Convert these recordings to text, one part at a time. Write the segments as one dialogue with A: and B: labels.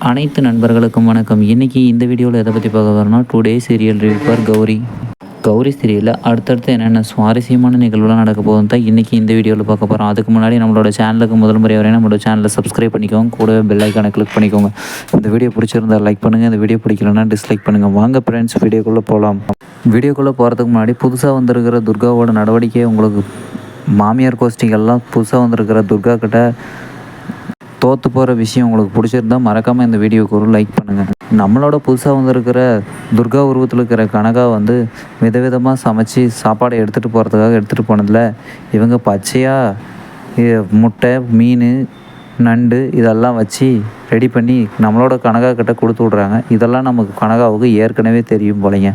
A: அனைத்து நண்பர்களுக்கும் வணக்கம். இன்றைக்கி இந்த வீடியோவில் எதை பற்றி பார்க்க வரோம்னா, today serial review for Gowri. Gowri சீரியலில் அடுத்தடுத்து என்னென்ன சுவாரஸ்யமான நிகழ்வுலாம் நடக்க போகுதுன்னு தான் இன்றைக்கி இந்த வீடியோவில் பார்க்க போகிறோம். அதுக்கு முன்னாடி நம்மளோட சேனலுக்கு முதல் முறை வரையும் நம்மளோட சேனலை சப்ஸ்கிரைப் பண்ணிக்கோங்க, கூடவே பெல் ஐக்கானை கிளிக் பண்ணிக்கோங்க. இந்த வீடியோ பிடிச்சிருந்தா லைக் பண்ணுங்கள், இந்த வீடியோ பிடிக்கலன்னா டிஸ்லைக் பண்ணுங்கள். வாங்க ஃப்ரெண்ட்ஸ், வீடியோக்குள்ளே போகலாம். வீடியோக்குள்ளே போகிறதுக்கு முன்னாடி புதுசாக வந்திருக்கிற துர்காவோட நடவடிக்கையை உங்களுக்கு மாமியார் கோஷ்டிகள்லாம் புதுசாக வந்திருக்கிற துர்கா கிட்ட தோற்று போகிற விஷயம் உங்களுக்கு பிடிச்சிருந்தா மறக்காமல் இந்த வீடியோக்கு ஒரு லைக் பண்ணுங்கள். நம்மளோட புதுசாக வந்திருக்கிற துர்கா உருவத்தில் இருக்கிற கனகா விதவிதமாக சமைச்சு சாப்பாடை எடுத்துகிட்டு போகிறதுக்காக எடுத்துகிட்டு போனதில் இவங்க பச்சையாக முட்டை, மீன், நண்டு இதெல்லாம் வச்சு ரெடி பண்ணி நம்மளோட கனகா கிட்ட கொடுத்து விட்றாங்க. இதெல்லாம் நமக்கு கனகாவுக்கு ஏற்கனவே தெரியும் போலைங்க.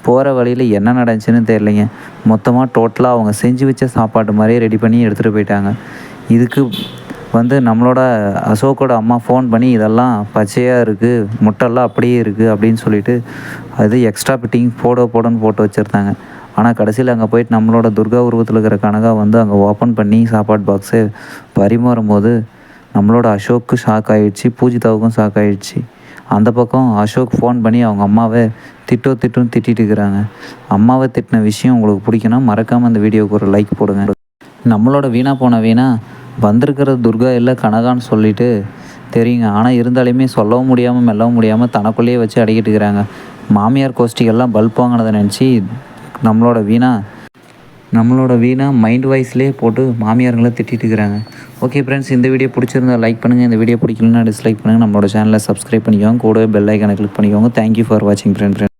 A: போகிற வழியில் என்ன நடந்துச்சுன்னு தெரியலைங்க. மொத்தமாக டோட்டலாக அவங்க செஞ்சு வச்ச சாப்பாடு மாதிரியே ரெடி பண்ணி எடுத்துகிட்டு போயிட்டாங்க. இதுக்கு நம்மளோட அசோக்கோட அம்மா ஃபோன் பண்ணி இதெல்லாம் பச்சையாக இருக்குது, முட்டைலாம் அப்படியே இருக்குது அப்படின்னு சொல்லிட்டு அது எக்ஸ்ட்ரா ஃபிட்டிங் போடுன்னு போட்டு வச்சுருந்தாங்க. ஆனால் கடைசியில் அங்கே போயிட்டு நம்மளோட துர்கா உருவத்தில் இருக்கிற கனகா அங்கே ஓப்பன் பண்ணி சாப்பாடு பாக்ஸை பரிமாறும் போது நம்மளோட அசோக்கு ஷாக் ஆகிடுச்சு, பூஜிதாவுக்கும் ஷாக் ஆகிடுச்சு. அந்த பக்கம் அசோக் ஃபோன் பண்ணி அவங்க அம்மாவை திட்டுன்னு திட்டிகிட்டு இருக்கிறாங்க. அம்மாவை திட்டின விஷயம் உங்களுக்கு பிடிக்குன்னா மறக்காமல் அந்த வீடியோவுக்கு ஒரு லைக் போடுங்க. நம்மளோட வீணா வந்திருக்கிற துர்கா இல்லை கனகான்னு சொல்லிட்டு தெரியுங்க. ஆனால் இருந்தாலுமே சொல்லவும் முடியாமல் மெல்லவும் முடியாமல் தனக்குள்ளேயே வச்சு அடிக்கிட்டு இருக்கிறாங்க. மாமியார் கோஷ்டிகள்லாம் பல்ப் வாங்கினதை நினச்சி நம்மளோட வீணா மைண்ட் வாய்ஸ்லேயே போட்டு மாமியாருங்களை திட்டிகிட்டு இருக்கிறாங்க. ஓகே ஃப்ரெண்ட்ஸ், இந்த வீடியோ பிடிச்சிருந்தா லைக் பண்ணுங்கள், இந்த வீடியோ பிடிக்கலன்னா டிஸ்லைக் பண்ணுங்கள். நம்மளோட சேனலை சப்ஸ்கிரைப் பண்ணிக்கோங்க, கூடவே பெல் ஐக்கானை கிளிக் பண்ணிக்கோங்க. தேங்க்யூ ஃபார் வாட்சிங் ஃப்ரெண்ட்ஸ்.